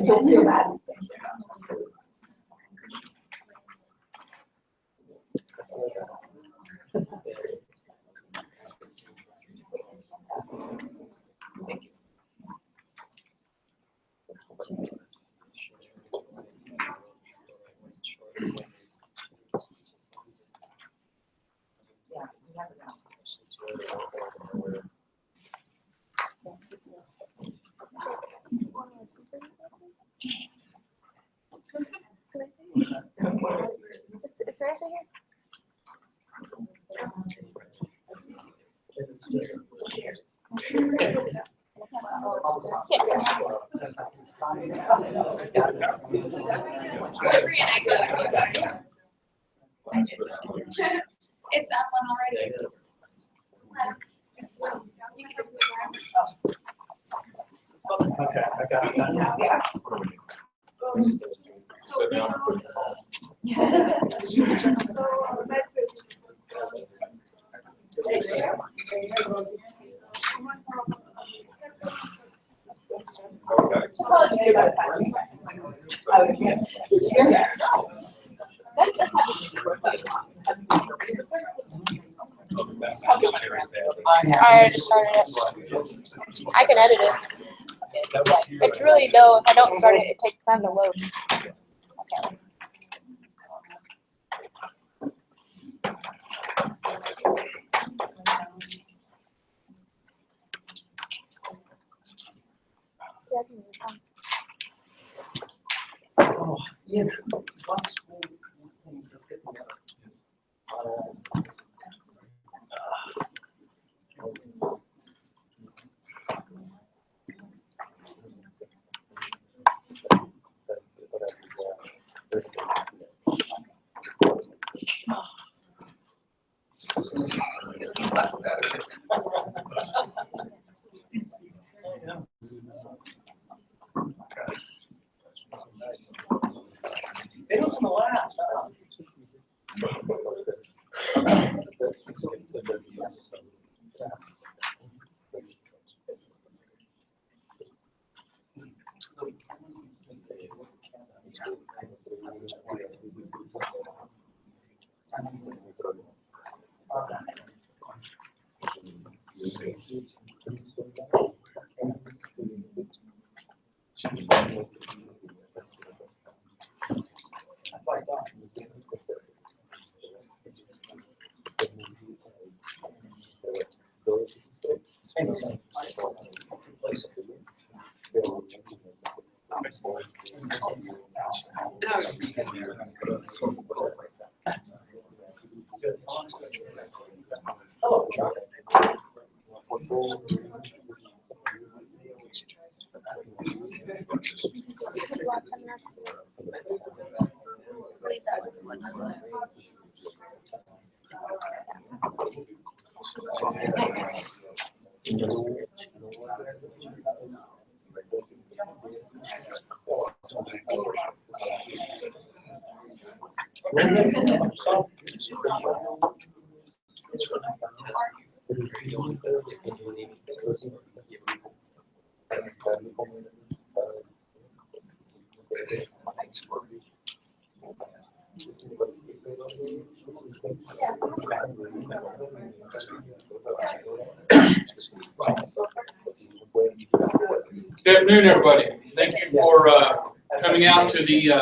Don't feel bad. It's right here. It's up one already. Okay, I got it. Yeah. I already started it. I can edit it. Yeah, it's really though, if I don't start it, it takes time to load. Okay. Oh, yeah. One school, these things, let's get together. It was in the last. Hello, Chuck. Good afternoon, everybody. Thank you for coming out to the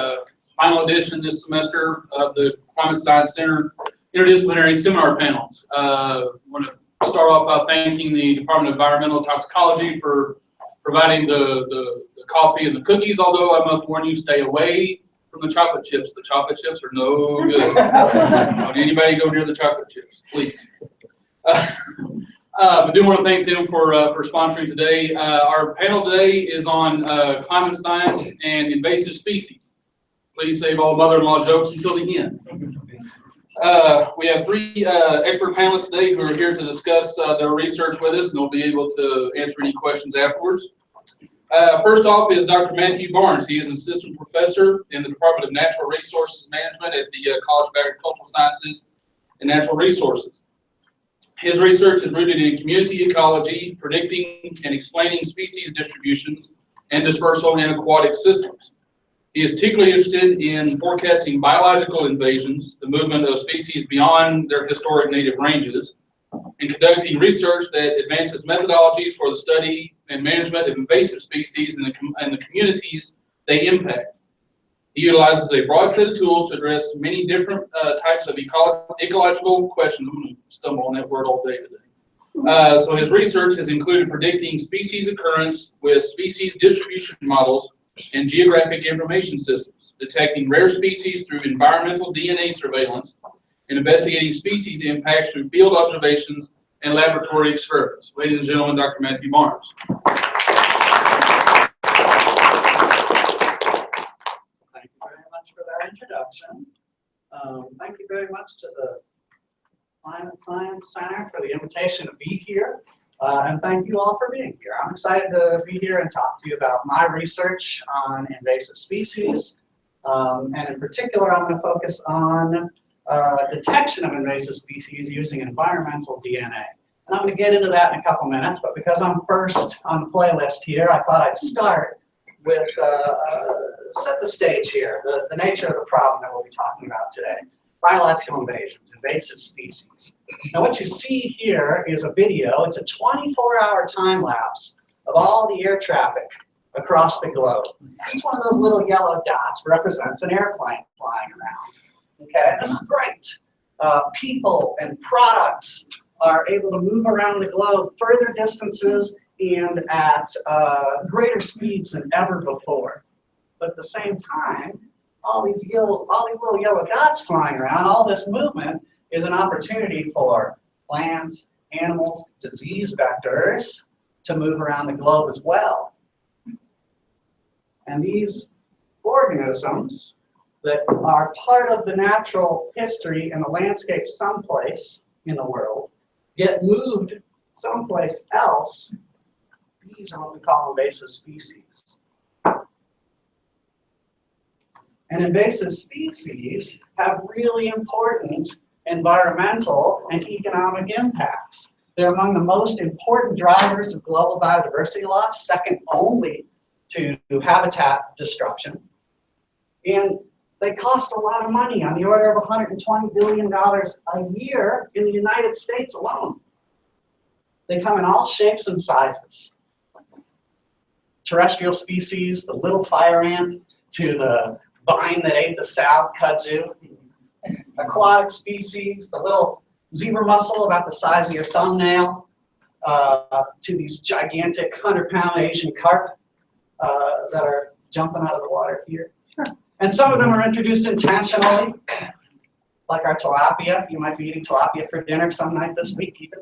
final edition this semester of the Climate Science Center Interdisciplinary Seminar Panels. I want to start off by thanking the Department of Environmental Toxicology for providing the coffee and the cookies, although I must warn you, stay away from the chocolate chips. The chocolate chips are no good. Don't anybody go near the chocolate chips, please. I do want to thank them for sponsoring today. Our panel today is on climate science and invasive species. Please save all mother-in-law jokes until the end. We have three expert panelists today who are here to discuss their research with us, and they'll be able to answer any questions afterwards. First off is Dr. Matthew Barnes. He is an assistant professor in the Department of Natural Resources Management at the College of Agricultural Sciences and Natural Resources. His research is rooted in community ecology, predicting and explaining species distributions and dispersal in aquatic systems. He is particularly interested in forecasting biological invasions, the movement of species beyond their historic native ranges, and conducting research that advances methodologies for the study and management of invasive species and the communities they impact. He utilizes a broad set of tools to address many different types of ecological questions. I'm going to stumble on that word all day today. So his research has included predicting species occurrence with species distribution models and geographic information systems, detecting rare species through environmental DNA surveillance, and investigating species impacts through field observations and laboratory experiments. Ladies and gentlemen, Dr. Matthew Barnes. Thank you very much for that introduction. Thank you very much to the Climate Science Center for the invitation to be here. And thank you all for being here. I'm excited to be here and talk to you about my research on invasive species. And in particular, I'm going to focus on detection of invasive species using environmental DNA. And I'm going to get into that in a couple minutes, but because I'm first on the playlist here, I thought I'd start with set the stage here, the nature of the problem that we'll be talking about today. Biological invasions, invasive species. Now what you see here is a video. It's a 24-hour time lapse of all the air traffic across the globe. Each one of those little yellow dots represents an airplane flying around. Okay, this is great. People and products are able to move around the globe further distances and at greater speeds than ever before. But at the same time, all these little yellow dots flying around, all this movement is an opportunity for plants, animals, disease vectors to move around the globe as well. And these organisms that are part of the natural history and the landscape someplace in the world get moved someplace else. These are what we call invasive species. And invasive species have really important environmental and economic impacts. They're among the most important drivers of global biodiversity loss, second only to habitat destruction. And they cost a lot of money, on the order of $120 billion a year in the United States alone. They come in all shapes and sizes. Terrestrial species, the little fire ant, to the vine that ate the salve kudzu. Aquatic species, the little zebra mussel about the size of your thumbnail, to these gigantic 100-pound Asian carp that are jumping out of the water here. And some of them are introduced intentionally, like our tilapia. You might be eating tilapia for dinner some night this week even.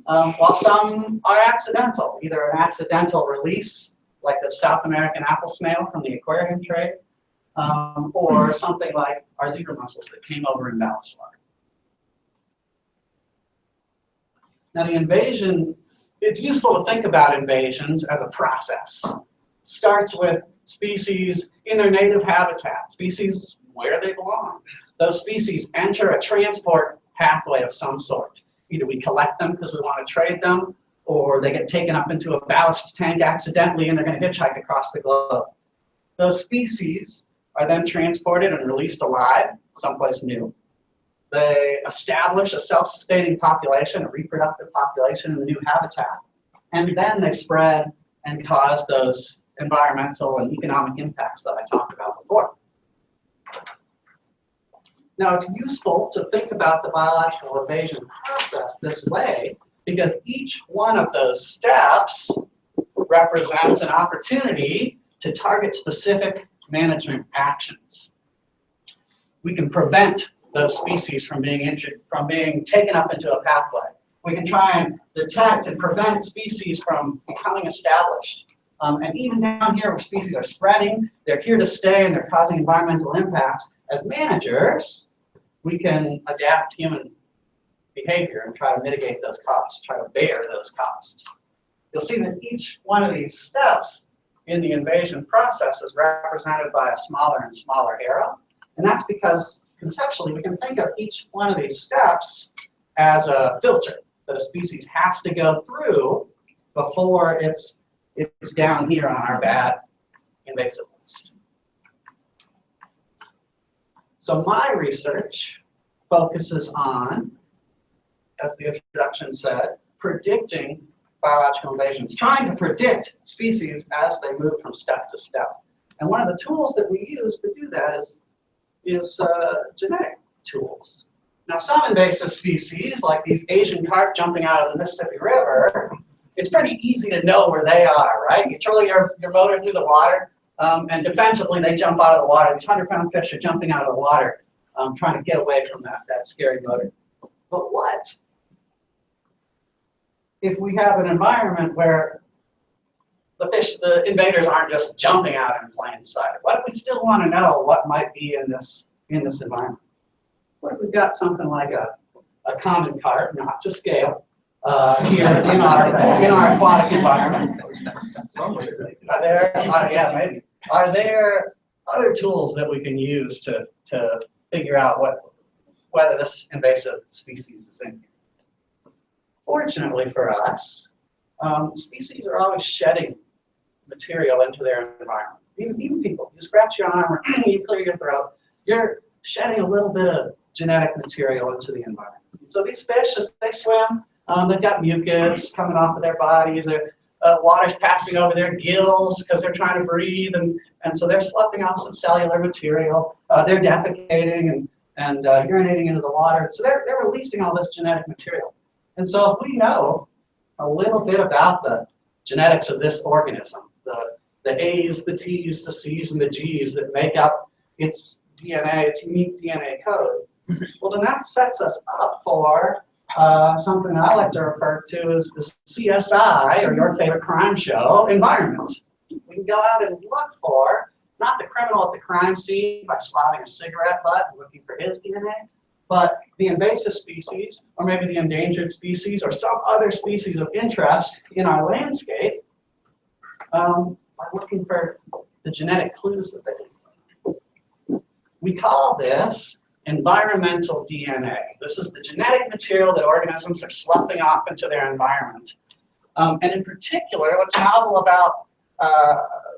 While some are accidental, either an accidental release, like the South American apple snail from the aquarium trade, or something like our zebra mussels that came over in ballast water. Now the invasion, it's useful to think about invasions as a process. It starts with species in their native habitat, species where they belong. Those species enter a transport pathway of some sort. Either we collect them because we want to trade them, or they get taken up into a ballast tank accidentally and they're going to hitchhike across the globe. Those species are then transported and released alive someplace new. They establish a self-sustaining population, a reproductive population in the new habitat, and then they spread and cause those environmental and economic impacts that I talked about before. Now it's useful to think about the biological evasion process this way because each one of those steps represents an opportunity to target specific management actions. We can prevent those species from being taken up into a pathway. We can try and detect and prevent species from becoming established. And even down here where species are spreading, they're here to stay and they're causing environmental impacts. As managers, we can adapt human behavior and try to mitigate those costs, try to bear those costs. You'll see that each one of these steps in the invasion process is represented by a smaller and smaller arrow. And that's because conceptually we can think of each one of these steps as a filter that a species has to go through before it's down here on our bad invasive list. So my research focuses on, as the introduction said, predicting biological invasions, trying to predict species as they move from step to step. And one of the tools that we use to do that is genetic tools. Now, some invasive species, like these Asian carp jumping out of the Mississippi River, it's pretty easy to know where they are, right? You throw your motor through the water, and defensively they jump out of the water. These 100-pound fish are jumping out of the water, trying to get away from that scary motor. But what if we have an environment where the invaders aren't just jumping out in plain sight? What if we still want to know what might be in this environment? What if we've got something like a common carp, not to scale, here in our aquatic environment? Are there, yeah, maybe. Are there other tools that we can use to figure out whether this invasive species is in here? Fortunately for us, species are always shedding material into their environment. Even people, you scratch your arm or you clear your throat, you're shedding a little bit of genetic material into the environment. So these fish, as they swim, they've got mucus coming off of their bodies, water's passing over their gills because they're trying to breathe, and so they're sloughing off some cellular material. They're defecating and urinating into the water. So they're releasing all this genetic material. And so if we know a little bit about the genetics of this organism, the A's, the T's, the C's, and the G's that make up its DNA, its unique DNA code, well, then that sets us up for something I like to refer to as the CSI, or your favorite crime show, environment. We can go out and look for, not the criminal at the crime scene by swatting a cigarette butt and looking for his DNA, but the invasive species, or maybe the endangered species, or some other species of interest in our landscape, by looking for the genetic clues that they leave. We call this environmental DNA. This is the genetic material that organisms are sloughing off into their environment. And in particular, what's novel about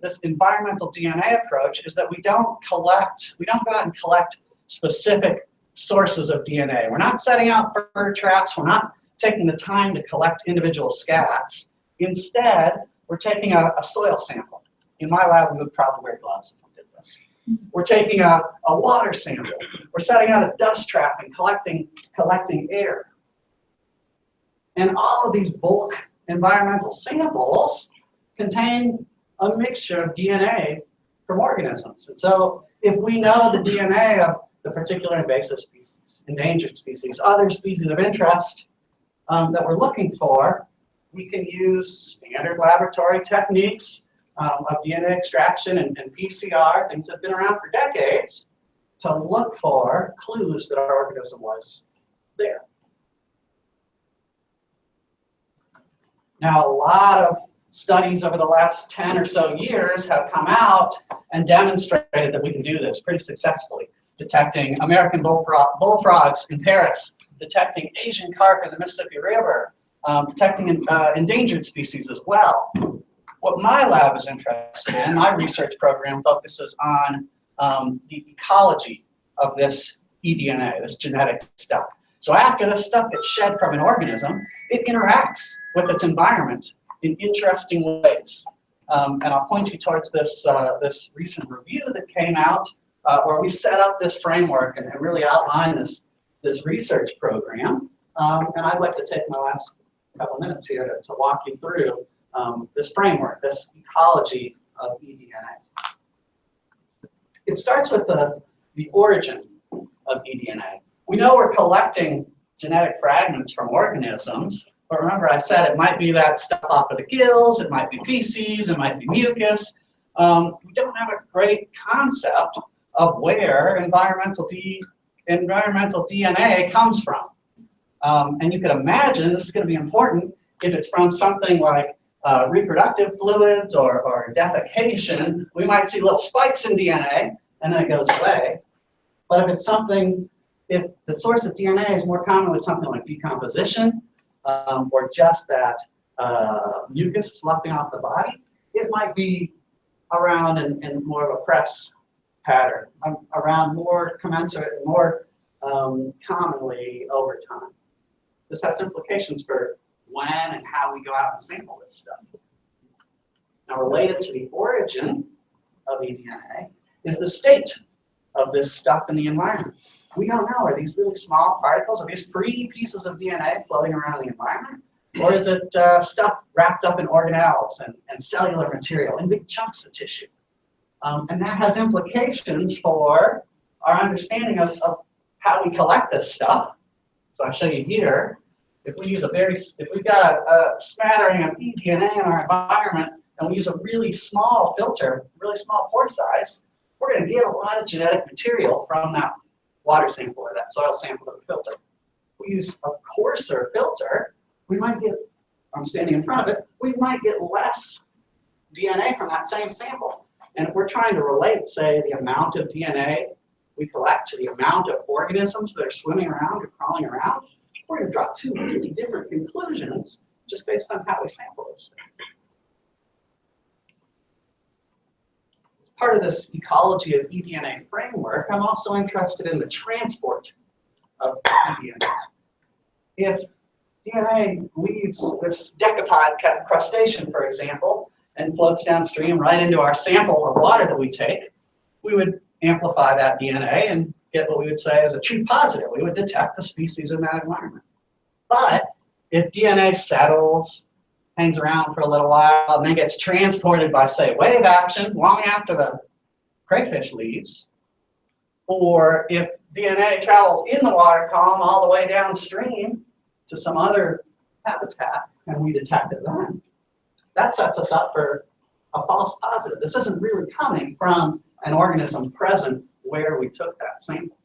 this environmental DNA approach is that we don't go out and collect specific sources of DNA. We're not setting out fur traps. We're not taking the time to collect individual scats. Instead, we're taking a soil sample. In my lab, we would probably wear gloves if we did this. We're taking a water sample. We're setting out a dust trap and collecting air. And all of these bulk environmental samples contain a mixture of DNA from organisms. And so if we know the DNA of the particular invasive species, endangered species, other species of interest that we're looking for, we can use standard laboratory techniques of DNA extraction and PCR, things that have been around for decades, to look for clues that our organism was there. Now, a lot of studies over the last 10 or so years have come out and demonstrated that we can do this pretty successfully. Detecting American bullfrogs in Paris, detecting Asian carp in the Mississippi River, detecting endangered species as well. What my lab is interested in, my research program focuses on the ecology of this eDNA, this genetic stuff. So after this stuff gets shed from an organism, it interacts with its environment in interesting ways. And I'll point you towards this, this recent review that came out where we set up this framework and really outline this research program. And I'd like to take my last couple minutes here to walk you through this framework, this ecology of eDNA. It starts with the origin of eDNA. We know we're collecting genetic fragments from organisms, but remember I said it might be that stuff off of the gills, it might be feces, it might be mucus. We don't have a great concept of where environmental DNA comes from. And you can imagine this is going to be important if it's from something like reproductive fluids or defecation, we might see little spikes in DNA and then it goes away. But if it's something, if the source of DNA is more commonly something like decomposition or just that mucus sloughing off the body, it might be around in more of a press pattern, around more commensurate, more commonly over time. This has implications for when and how we go out and sample this stuff. Now, related to the origin of eDNA is the state of this stuff in the environment. We don't know, are these really small particles, are these free pieces of DNA floating around the environment? Or is it stuff wrapped up in organelles and cellular material in big chunks of tissue? And that has implications for our understanding of how we collect this stuff. So I'll show you here. If we use if we've got a smattering of eDNA in our environment and we use a really small filter, really small pore size, we're going to get a lot of genetic material from that water sample or that soil sample that we filter. If we use a coarser filter, we might get, I'm standing in front of it, we might get less DNA from that same sample. And if we're trying to relate, say, the amount of DNA we collect to the amount of organisms that are swimming around or crawling around, we're going to draw two really different conclusions just based on how we sample this. Part of this ecology of eDNA framework, I'm also interested in the transport of eDNA. If DNA leaves this decapod crustacean, for example, and floats downstream right into our sample of water that we take, we would amplify that DNA and get what we would say is a true positive. We would detect the species in that environment. But if DNA settles, hangs around for a little while, and then gets transported by, say, wave action long after the crayfish leaves, or if DNA travels in the water column all the way downstream to some other habitat, and we detect it then, that sets us up for a false positive. This isn't really coming from an organism present where we took that sample.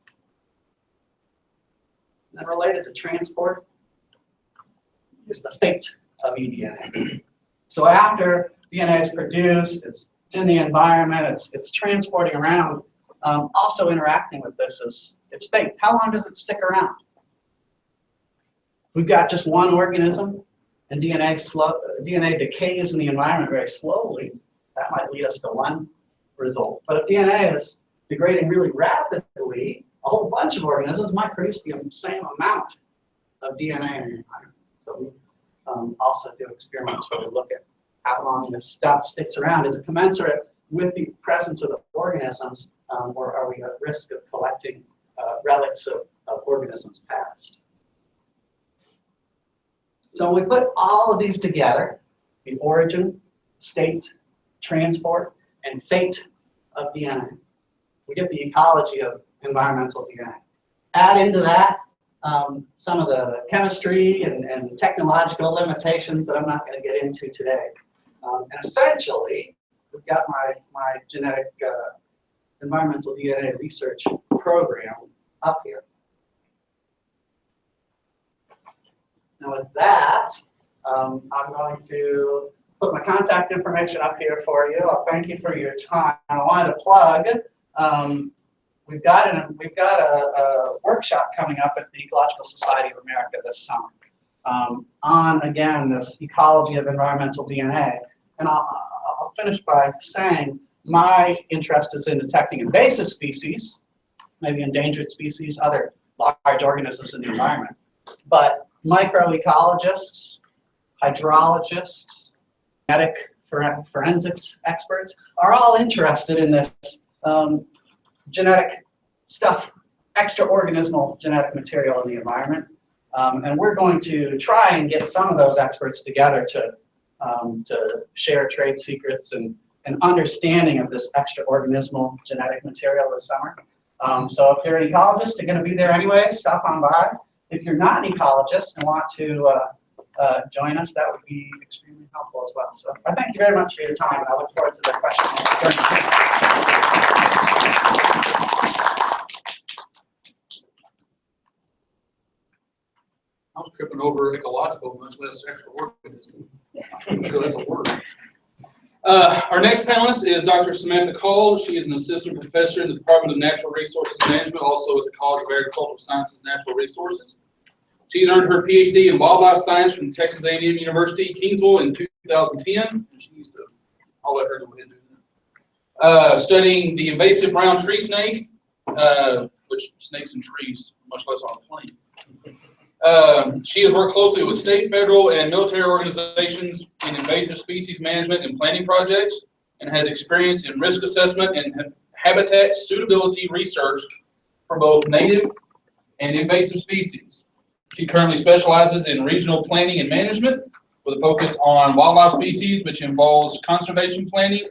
And then related to transport is the fate of eDNA. So after DNA is produced, it's in the environment, it's transporting around, also interacting with this is its fate. How long does it stick around? We've got just one organism, and DNA decays in the environment very slowly. That might lead us to one result. But if DNA is degrading really rapidly, a whole bunch of organisms might produce the same amount of DNA in the environment. So we also do experiments where we look at how long this stuff sticks around. Is it commensurate with the presence of the organisms, or are we at risk of collecting relics of organisms past? So when we put all of these together, the origin, state, transport, and fate of DNA, we get the ecology of environmental DNA. Add into that some of the chemistry and technological limitations that I'm not going to get into today. And essentially, we've got my genetic environmental DNA research program up here. Now with that, I'm going to put my contact information up here for you. I'll thank you for your time. I wanted to plug, we've got a workshop coming up at the Ecological Society of America this summer on, again, this ecology of environmental DNA. And I'll finish by saying my interest is in detecting invasive species, maybe endangered species, other large organisms in the environment. But microecologists, hydrologists, genetic forensics experts are all interested in this genetic stuff, extra-organismal genetic material in the environment. And we're going to try and get some of those experts together to share trade secrets and an understanding of this extra-organismal genetic material this summer. So if you're an ecologist, you're going to be there anyway, stop on by. If you're not an ecologist and want to join us, that would be extremely helpful as well. So I thank you very much for your time, and I look forward to the questions. I was tripping over ecological, much less extra organism. I'm sure that's a word. Our next panelist is Dr. Samantha Cole. She is an assistant professor in the Department of Natural Resources Management, also at the College of Agricultural Sciences and Natural Resources. She earned her PhD in wildlife science from Texas A&M University, Kingsville in 2010. And she used to, I'll let her go ahead and do that. Studying the invasive brown tree snake, which snakes in trees, much less on a plane. She has worked closely with state, federal, and military organizations in invasive species management and planning projects, and has experience in risk assessment and habitat suitability research for both native and invasive species. She currently specializes in regional planning and management with a focus on wildlife species, which involves conservation planning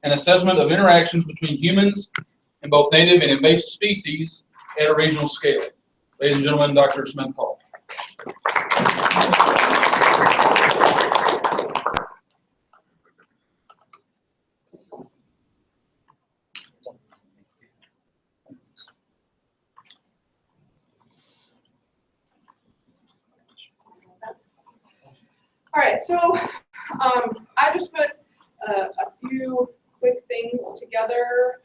and assessment of interactions between humans and both native and invasive species at a regional scale. Ladies and gentlemen, Dr. Samantha Cole. All right, so I just put a few quick things together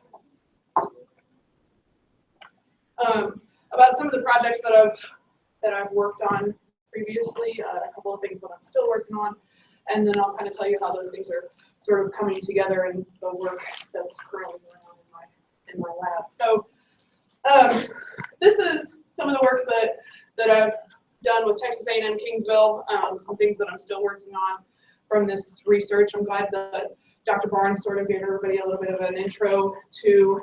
about some of the projects that I've worked on previously, a couple of things that I'm still working on, and then I'll kind of tell you how those things are sort of coming together in the work that's currently going on in my lab. So this is some of the work that I've done with Texas A&M Kingsville, some things that I'm still working on from this research. I'm glad that Dr. Barnes sort of gave everybody a little bit of an intro to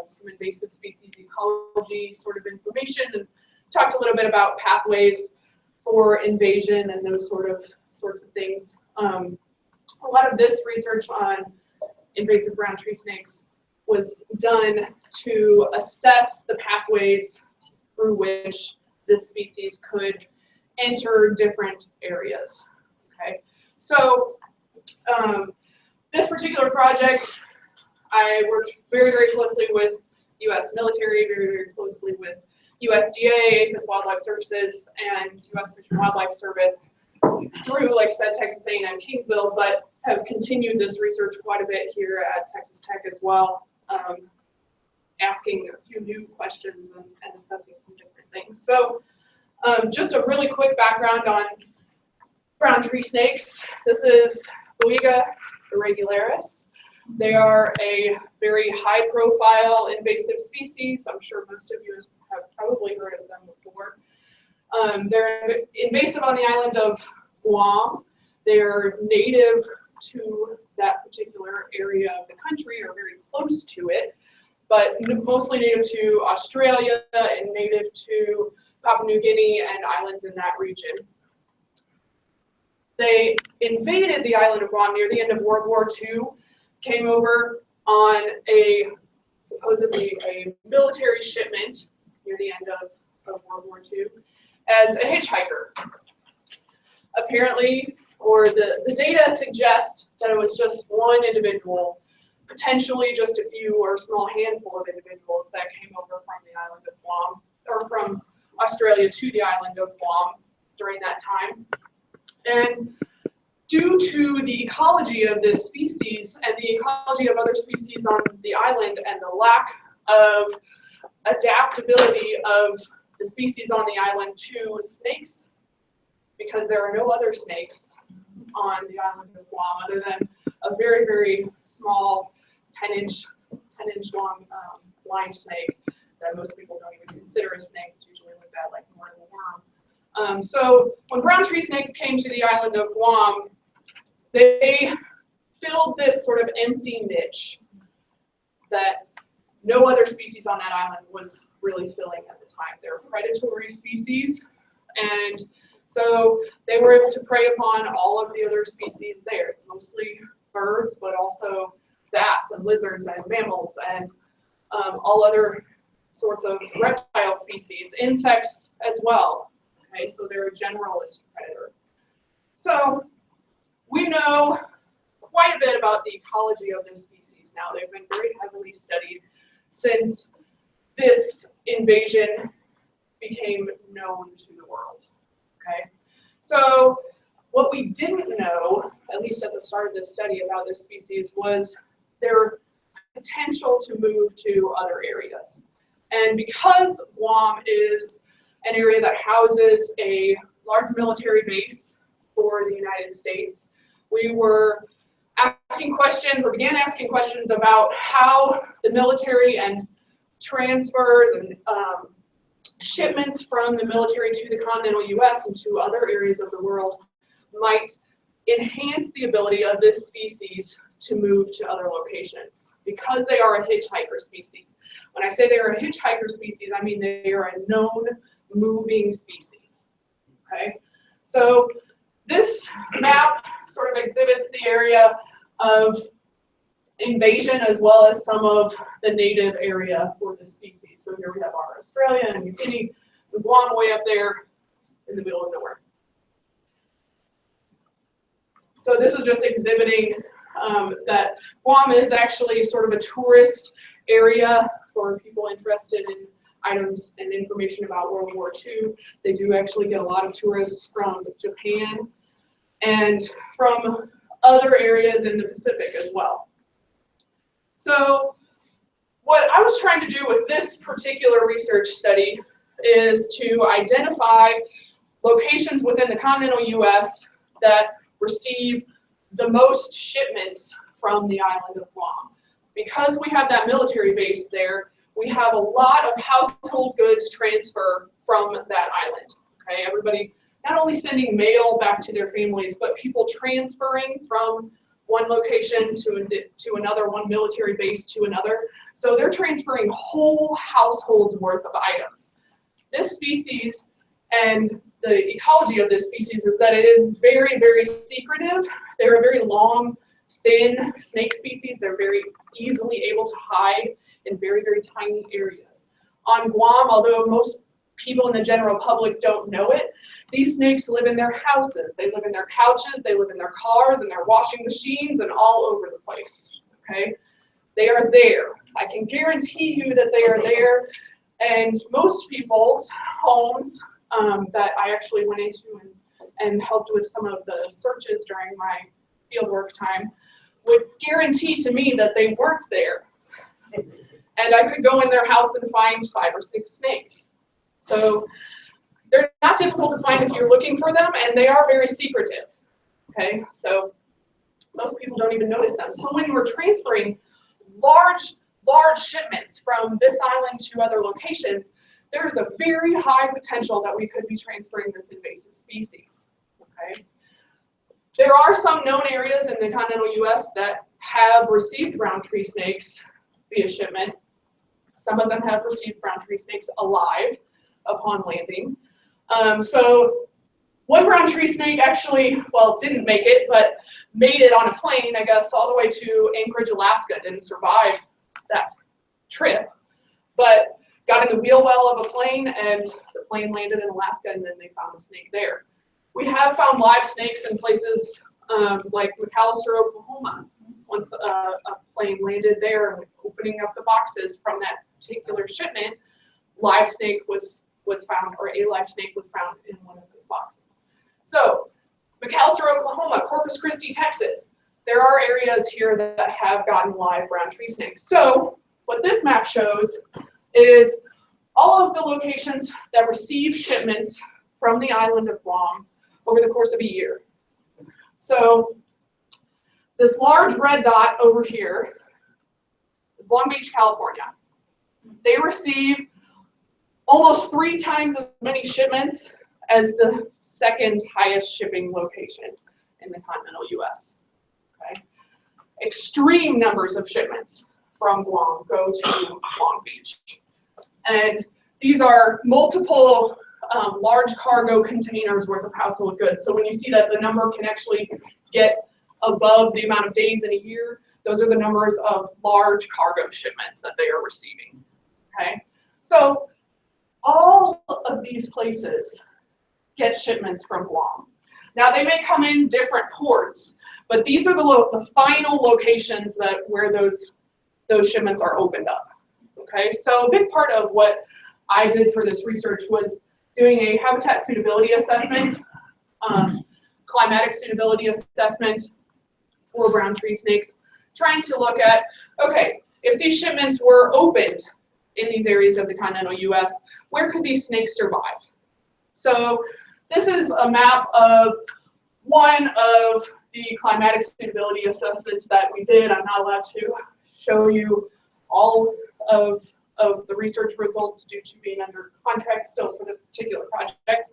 some invasive species ecology sort of information, and talked a little bit about pathways for invasion and those sorts of things. A lot of this research on invasive brown tree snakes was done to assess the pathways through which this species could enter different areas. Okay, so this particular project, I worked very, very closely with U.S. military, very, very closely with USDA, APHIS Wildlife Services, and U.S. Fish and Wildlife Service through, like I said, Texas A&M Kingsville, but have continued this research quite a bit here at Texas Tech as well, asking a few new questions and discussing some different things. So just a really quick background on brown tree snakes. This is Boiga irregularis. They are a very high-profile invasive species. I'm sure most of you have probably heard of them before. They're invasive on the island of Guam. They're native to that particular area of the country, or very close to it, but mostly native to Australia and native to Papua New Guinea and islands in that region. They invaded the island of Guam near the end of World War II, came over on supposedly a military shipment near the end of World War II as a hitchhiker. Apparently, or the data suggest that it was just one individual, potentially just a few or a small handful of individuals that came over from the island of Guam, or from Australia to the island of Guam during that time. And due to the ecology of this species and the ecology of other species on the island and the lack of adaptability of the species on the island to snakes, because there are no other snakes on the island of Guam other than a very, very small 10-inch long blind snake that most people don't even consider a snake. It's usually like that, like more of a worm. So when brown tree snakes came to the island of Guam, they filled this sort of empty niche that no other species on that island was really filling at the time. They're predatory species, and so they were able to prey upon all of the other species there, mostly birds, but also bats and lizards and mammals and all other sorts of reptile species, insects as well. Okay, so they're a generalist predator. So we know quite a bit about the ecology of this species now. They've been very heavily studied since this invasion became known to the world. Okay, so What we didn't know, at least at the start of this study about this species, was their potential to move to other areas. And because Guam is an area that houses a large military base for the United States, we were asking questions, or began asking questions about how the military and transfers and shipments from the military to the continental US and to other areas of the world might enhance the ability of this species to move to other locations, because they are a hitchhiker species. When I say they are a hitchhiker species, I mean they are a known moving species, okay? So this map sort of exhibits the area of invasion as well as some of the native area for the species. So here we have our Australia and New Guinea, and Guam way up there in the middle of nowhere. So this is just exhibiting that Guam is actually sort of a tourist area for people interested in items and information about World War II. They do actually get a lot of tourists from Japan and from other areas in the Pacific as well. So what I was trying to do with this particular research study is to identify locations within the continental US that receive the most shipments from the island of Guam. Because we have that military base there, we have a lot of household goods transfer from that island. Okay, everybody not only sending mail back to their families, but people transferring from one location to another, one military base to another. So they're transferring whole households worth of items. This species and the ecology of this species is that it is very, very secretive. They're a very long, thin snake species. They're very easily able to hide in very, very tiny areas. On Guam, although most people in the general public don't know it, these snakes live in their houses. They live in their couches, they live in their cars, and their washing machines, and all over the place, okay? They are there. I can guarantee you that they are there, and most people's homes that I actually went into and helped with some of the searches during my fieldwork time would guarantee to me that they weren't there. And I could go in their house and find 5 or 6 snakes. So they're not difficult to find if you're looking for them, and they are very secretive, okay? So most people don't even notice them. So when we're transferring large shipments from this island to other locations, there is a very high potential that we could be transferring this invasive species, okay? There are some known areas in the continental US that have received brown tree snakes via shipment. Some of them have received brown tree snakes alive upon landing. So one brown tree snake actually, well, didn't make it, but made it on a plane, I guess, all the way to Anchorage, Alaska. Didn't survive that trip, but got in the wheel well of a plane, and the plane landed in Alaska, and then they found the snake there. We have found live snakes in places like McAllister, Oklahoma. Once a plane landed there, and opening up the boxes from that particular shipment, live snake was found, or a live snake was found in one of those boxes. So McAllister, Oklahoma, Corpus Christi, Texas, there are areas here that have gotten live brown tree snakes. So what this map shows is all of the locations that receive shipments from the island of Guam over the course of a year. So this large red dot over here is Long Beach, California. They receive almost 3 times as many shipments as the second highest shipping location in the continental US. Okay? Extreme numbers of shipments from Guam go to Long Beach. And these are multiple large cargo containers worth of household goods. So when you see that the number can actually get above the amount of days in a year, those are the numbers of large cargo shipments that they are receiving, okay? So all of these places get shipments from Guam. Now they may come in different ports, but these are the final locations where those shipments are opened up, okay? So a big part of what I did for this research was doing a habitat suitability assessment, climatic suitability assessment for brown tree snakes, trying to look at, okay, if these shipments were opened in these areas of the continental US, where could these snakes survive? So this is a map of one of the climatic suitability assessments that we did. I'm not allowed to show you all of the research results due to being under contract still for this particular project.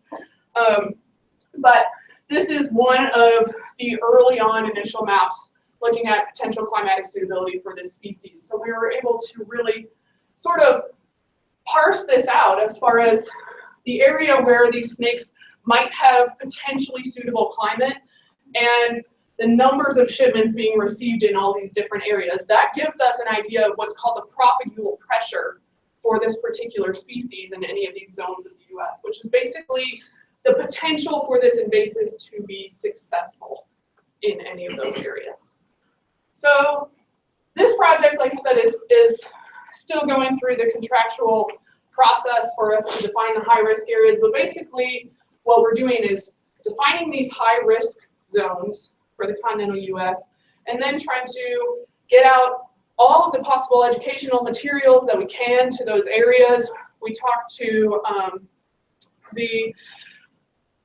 But this is one of the early on initial maps looking at potential climatic suitability for this species. So we were able to really sort of parse this out as far as the area where these snakes might have potentially suitable climate and the numbers of shipments being received in all these different areas. That gives us an idea of what's called the propagule pressure for this particular species in any of these zones of the US, which is basically the potential for this invasive to be successful in any of those areas. So this project, like I said, is still going through the contractual process for us to define the high-risk areas, but basically what we're doing is defining these high-risk zones for the continental US, and then trying to get out all of the possible educational materials that we can to those areas. We talk to the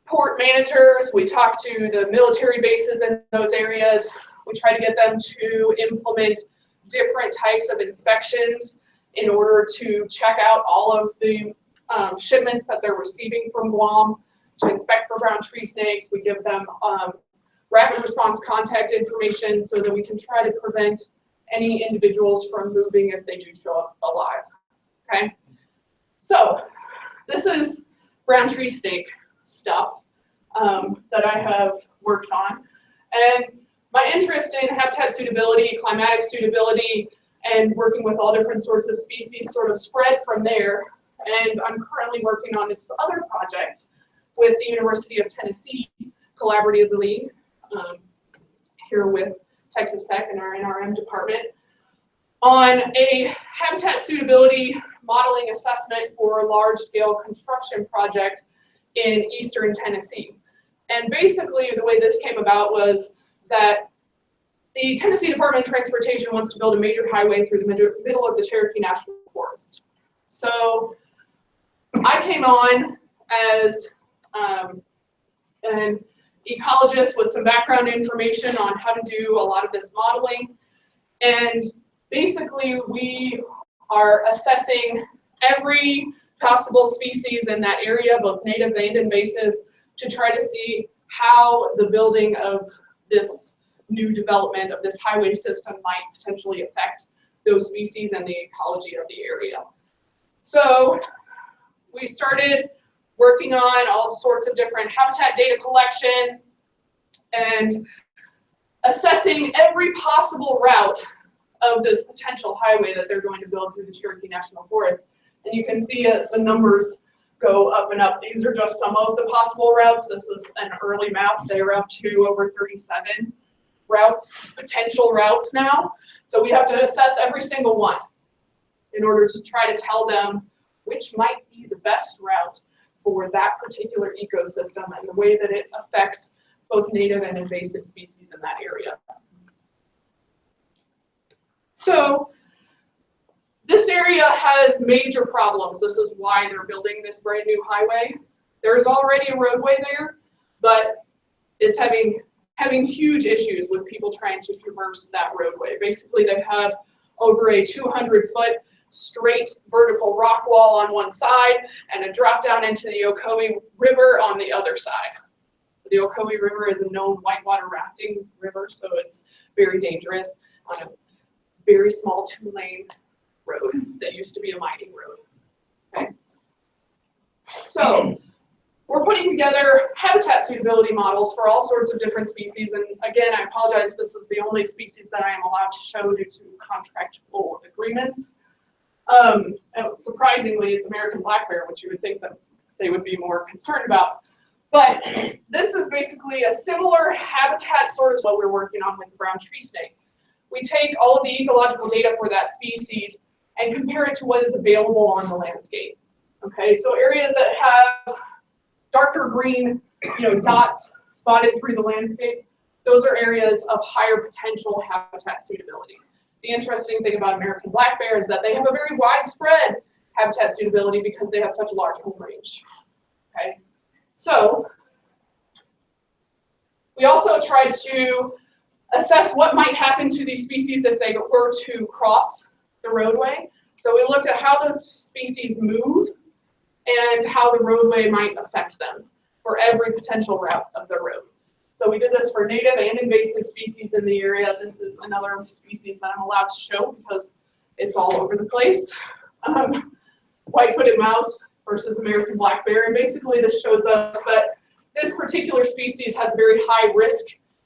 port managers, we talk to the military bases in those areas. We try to get them to implement different types of inspections in order to check out all of the shipments that they're receiving from Guam, to inspect for brown tree snakes. We give them rapid response contact information so that we can try to prevent any individuals from moving if they do show up alive, okay? So this is brown tree snake stuff that I have worked on. And my interest in habitat suitability, climatic suitability, and working with all different sorts of species sort of spread from there. And I'm currently working on this other project with the University of Tennessee collaboratively here with Texas Tech and our NRM department on a habitat suitability modeling assessment for a large-scale construction project in eastern Tennessee. And basically the way this came about was that the Tennessee Department of Transportation wants to build a major highway through the middle of the Cherokee National Forest. So I came on as an ecologist with some background information on how to do a lot of this modeling. And basically we are assessing every possible species in that area, both natives and invasives, to try to see how the building of this new development of this highway system might potentially affect those species and the ecology of the area. So we started working on all sorts of different habitat data collection and assessing every possible route of this potential highway that they're going to build through the Cherokee National Forest. And you can see the numbers go up and up. These are just some of the possible routes. This was an early map. They were up to over 37 routes, potential routes now. So we have to assess every single one in order to try to tell them which might be the best route for that particular ecosystem and the way that it affects both native and invasive species in that area. So this area has major problems. This is why they're building this brand new highway. There's already a roadway there, but it's having huge issues with people trying to traverse that roadway. Basically, they have over a 200-foot straight vertical rock wall on one side and a drop down into the Ocoee River on the other side. The Ocoee River is a known whitewater rafting river, so it's very dangerous on a very small 2-lane road that used to be a mining road. Okay. So we're putting together habitat suitability models for all sorts of different species. And again, I apologize, this is the only species that I am allowed to show due to contractual agreements. And surprisingly, it's American black bear, which you would think that they would be more concerned about. But this is basically a similar habitat sort of what we're working on with the brown tree snake. We take all of the ecological data for that species and compare it to what is available on the landscape. Okay, so areas that have darker green, dots spotted through the landscape, those are areas of higher potential habitat suitability. The interesting thing about American black bear is that they have a very widespread habitat suitability because they have such a large home range. Okay, so we also tried to assess what might happen to these species if they were to cross the roadway. So we looked at how those species move and how the roadway might affect them for every potential route of the road. So we did this for native and invasive species in the area. This is another species that I'm allowed to show because it's all over the place. White-footed mouse versus American black bear. And basically this shows us that this particular species has a very high risk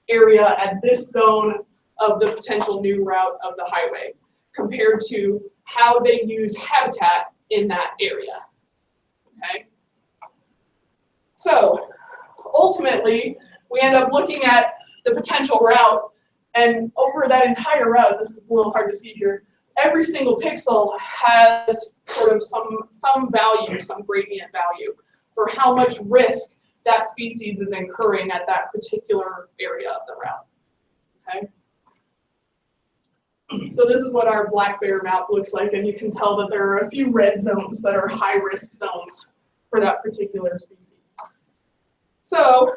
area at this zone of the potential new route of the highway compared to how they use habitat in that area. Okay? So ultimately, we end up looking at the potential route, and over that entire route, this is a little hard to see here, every single pixel has sort of some value, some gradient value for how much risk that species is incurring at that particular area of the route. Okay? So this is what our black bear map looks like, and you can tell that there are a few red zones that are high risk zones for that particular species. So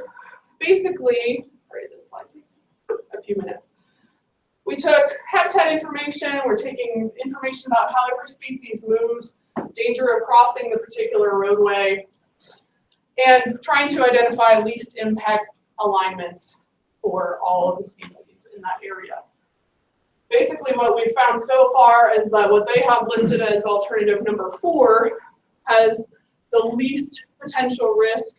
basically, sorry, this slide takes a few minutes. We took habitat information, we're taking information about how every species moves, danger of crossing the particular roadway, and trying to identify least impact alignments for all of the species in that area. Basically what we've found so far is that what they have listed as alternative number 4 has the least potential risk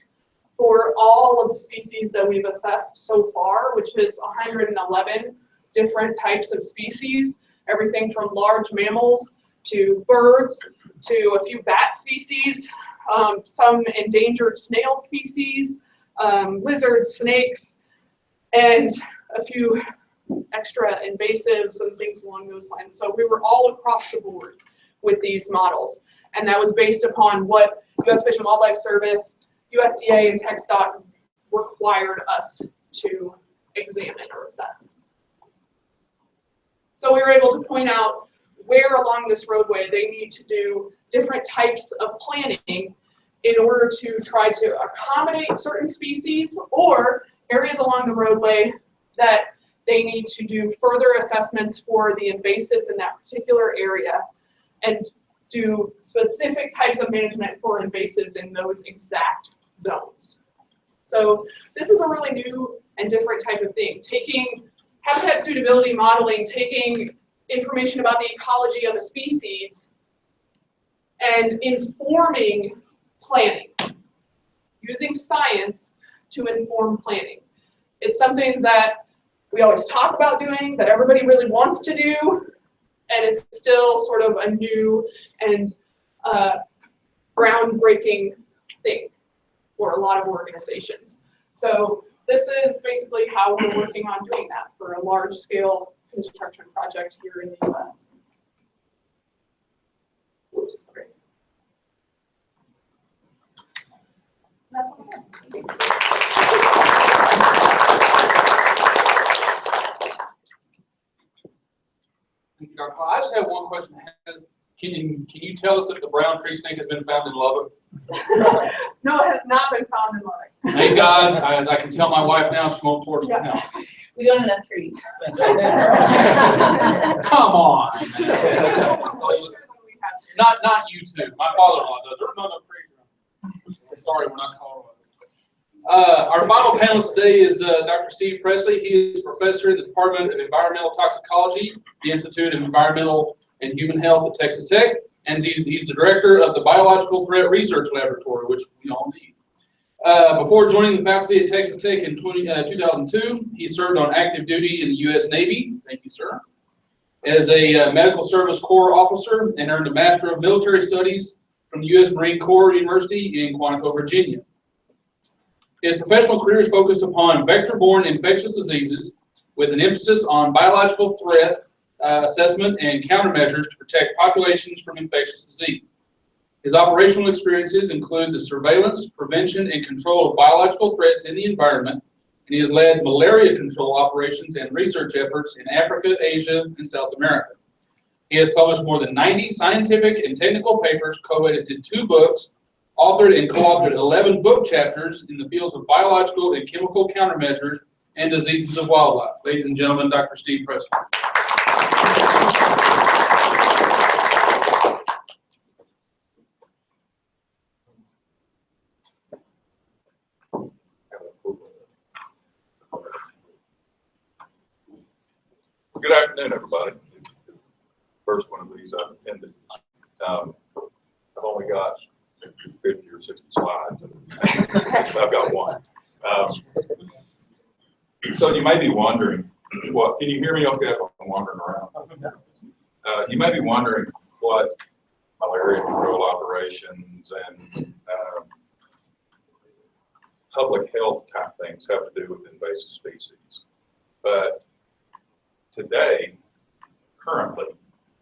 for all of the species that we've assessed so far, which is 111 different types of species, everything from large mammals to birds to a few bat species, some endangered snail species, lizards, snakes, and a few extra invasives and things along those lines. So we were all across the board with these models, and that was based upon what U.S. Fish and Wildlife Service, USDA, and TxDOT required us to examine or assess. So we were able to point out where along this roadway they need to do different types of planning in order to try to accommodate certain species, or areas along the roadway that they need to do further assessments for the invasives in that particular area and do specific types of management for invasives in those exact zones. So this is a really new and different type of thing. Taking habitat suitability modeling, taking information about the ecology of a species and informing planning, using science to inform planning. It's something that we always talk about doing, that everybody really wants to do, and it's still sort of a new and groundbreaking thing for a lot of organizations. So this is basically how we're working on doing that for a large-scale construction project here in the U.S. Oops, sorry. That's what we Thank you, Dr. Cole. I just have one question. Can you tell us if the brown tree snake has been found in Lubbock? No, it has not been found in Lubbock. Thank God. I can tell my wife now she won't torch the house. We don't have enough trees. Come on. Not you two. My father-in-law does. There's not enough trees around. Sorry, we're not Colorado. Our final panelist today is Dr. Steve Presley. He is professor in the Department of Environmental Toxicology, the Institute of Environmental and Human Health at Texas Tech, and he's the director of the Biological Threat Research Laboratory, which we all need. Before joining the faculty at Texas Tech in 2002, he served on active duty in the U.S. Navy, thank you, sir, as a Medical Service Corps officer, and earned a Master of Military Studies from the U.S. Marine Corps University in Quantico, Virginia. His professional career is focused upon vector-borne infectious diseases with an emphasis on biological threat assessment and countermeasures to protect populations from infectious disease. His operational experiences include the surveillance, prevention, and control of biological threats in the environment, and he has led malaria control operations and research efforts in Africa, Asia, and South America. He has published more than 90 scientific and technical papers, co-edited 2 books, authored and co-authored 11 book chapters in the fields of biological and chemical countermeasures and diseases of wildlife. Ladies and gentlemen, Dr. Steve Preston. Good afternoon, everybody. First one of these I've attended. I've only got 50 or 60 slides. I've got one. So you may be wondering, what? Can you hear me okay if I'm wandering around? You may be wondering what malaria control operations and public health type things have to do with invasive species. But today, currently,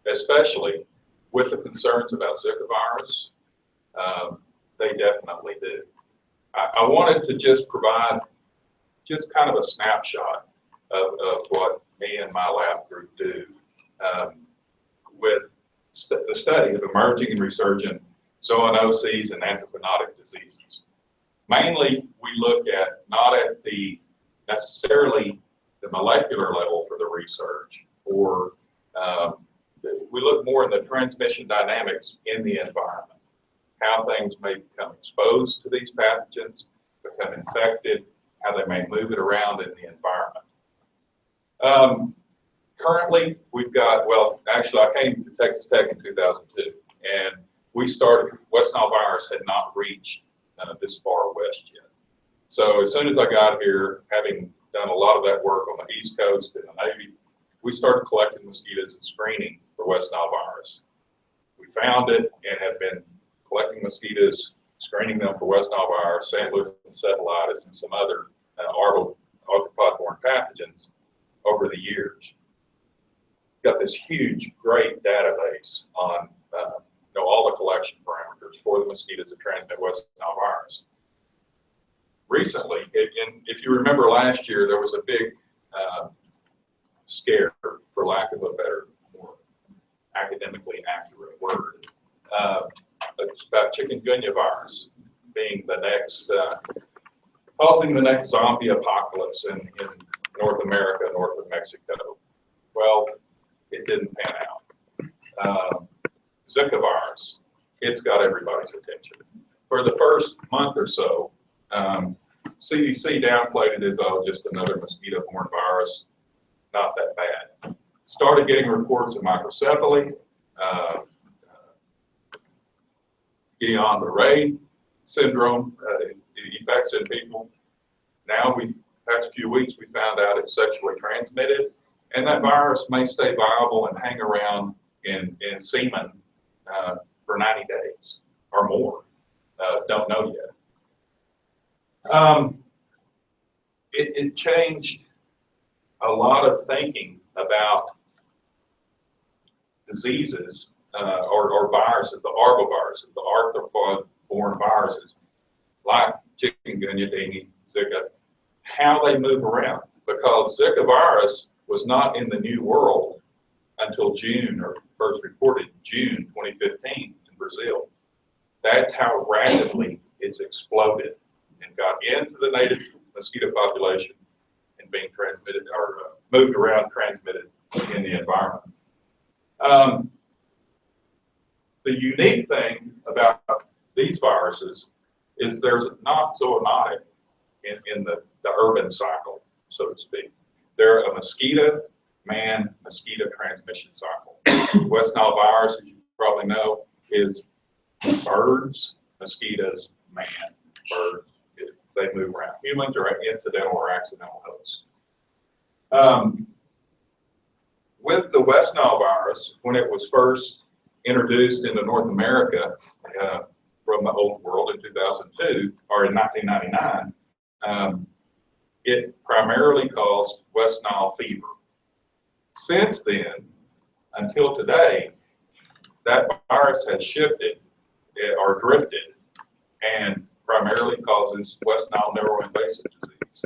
especially with the concerns about Zika virus, they definitely do. I wanted to just provide just kind of a snapshot of what me and my lab group do with the study of emerging and resurgent zoonoses and anthropogenic diseases. Mainly, we look at not at the necessarily the molecular level for the research, or we look more in the transmission dynamics in the environment, how things may become exposed to these pathogens, become infected, how they may move it around in the environment. Currently, we've got, well, actually I came to Texas Tech in 2002, and we started, West Nile virus had not reached this far west yet. So as soon as I got here, having done a lot of that work on the East Coast in the Navy, we started collecting mosquitoes and screening for West Nile virus. We found it and have been collecting mosquitoes, screening them for West Nile virus, St. Louis encephalitis, and some other arthropod-borne pathogens over the years. Got this huge, great database on all the collection parameters for the mosquitoes that transmit West Nile virus. Recently, if you remember last year, there was a big scare, for lack of a better, more academically accurate word, about chikungunya virus being the next, causing the next zombie apocalypse in North America, north of Mexico. Well, it didn't pan out. Zika virus, it's got everybody's attention. For the first month or so, CDC downplayed it as, oh, just another mosquito-borne virus, not that bad. Started getting reports of microcephaly, Guillain-Barré syndrome, effects in people. Now, past few weeks, we found out it's sexually transmitted, and that virus may stay viable and hang around in semen for 90 days or more. Don't know yet. It changed a lot of thinking about diseases or viruses, the arboviruses, the arthropod-borne viruses, like chikungunya, dengue, Zika, how they move around. Because Zika virus was not in the New World until June, or first reported June 2015 in Brazil. That's how rapidly it's exploded and got into the native mosquito population and being transmitted or moved around, transmitted in the environment. The unique thing about these viruses is there's not zoonotic in the urban cycle, so to speak. They're a mosquito-man-mosquito transmission cycle. West Nile virus, as you probably know, is birds, mosquitoes, man, birds. They move around. Humans are incidental or accidental hosts. With the West Nile virus, when it was first introduced into North America from the Old World in 2002, or in 1999, it primarily caused West Nile fever. Since then, until today, that virus has shifted or drifted and primarily causes West Nile neuroinvasive disease.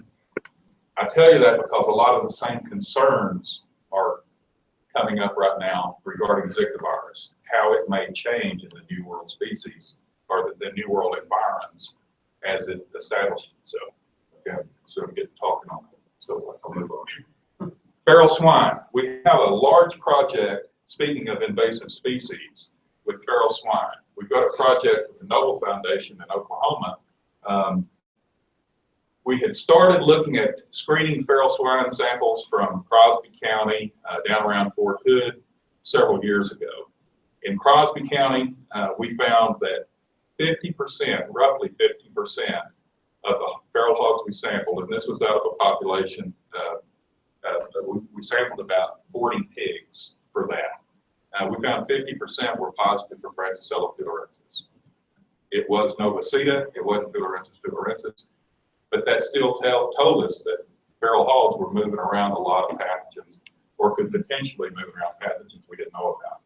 I tell you that because a lot of the same concerns are coming up right now regarding Zika virus, how it may change in the New World species or the New World environments as it establishes itself. Okay, so we get talking on it. So I'll move on. Feral swine. We have a large project, speaking of invasive species, with feral swine. We've got a project with the Noble Foundation in Oklahoma. We had started looking at screening feral swine samples from Crosby County down around Fort Hood several years ago. In Crosby County, we found that 50%, roughly 50% of the feral hogs we sampled, and this was out of a population, we sampled about 40 pigs for that. We found 50% were positive for Francisella tularensis. It was Novacida, it wasn't Tularensis tularensis, but that still told us that feral hogs were moving around a lot of pathogens, or could potentially move around pathogens we didn't know about.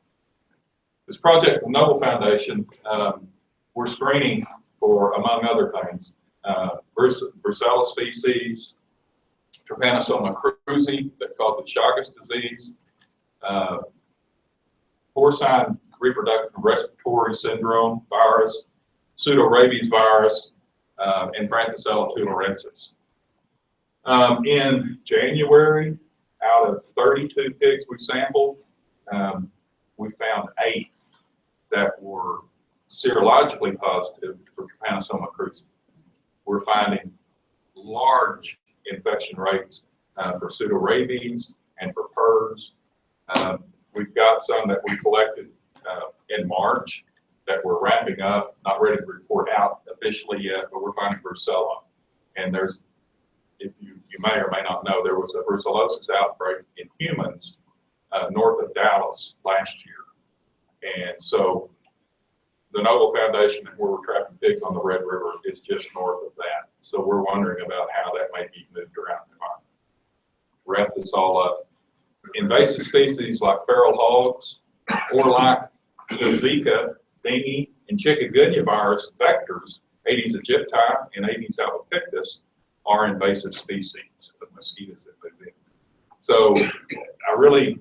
This project with Noble Foundation, we're screening for, among other things, Brucella species, Trypanosoma cruzi that causes Chagas disease, porcine reproductive respiratory syndrome virus, pseudorabies virus, and Francisella tularensis. In January, out of 32 pigs we sampled, we found 8 that were serologically positive for Trypanosoma cruzi. We're finding large infection rates for pseudorabies and for PRRS. We've got some that we collected in March that we're wrapping up, not ready to report out officially yet, but we're finding Brucella. And there's, if you may or may not know, there was a brucellosis outbreak in humans north of Dallas last year. And so the Noble Foundation, where we're trapping pigs on the Red River, is just north of that. So we're wondering about how that may be moved around the environment. Wrap this all up. Invasive species like feral hogs, or like the Zika, dengue, and chikungunya virus vectors, Aedes aegypti and Aedes albopictus, are invasive species of mosquitoes that move in. So I really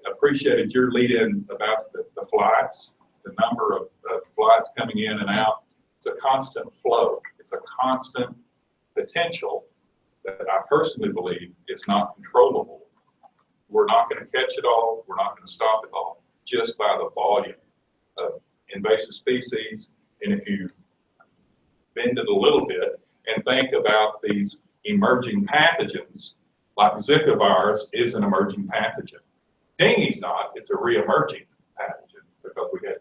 appreciated your lead-in about the flights, the number of flights coming in and out. It's a constant flow. It's a constant potential that I personally believe is not controllable. We're not going to catch it all. We're not going to stop it all just by the volume of invasive species. And if you bend it a little bit and think about these emerging pathogens, like Zika virus is an emerging pathogen. Dengue's not, it's a re-emerging pathogen because we had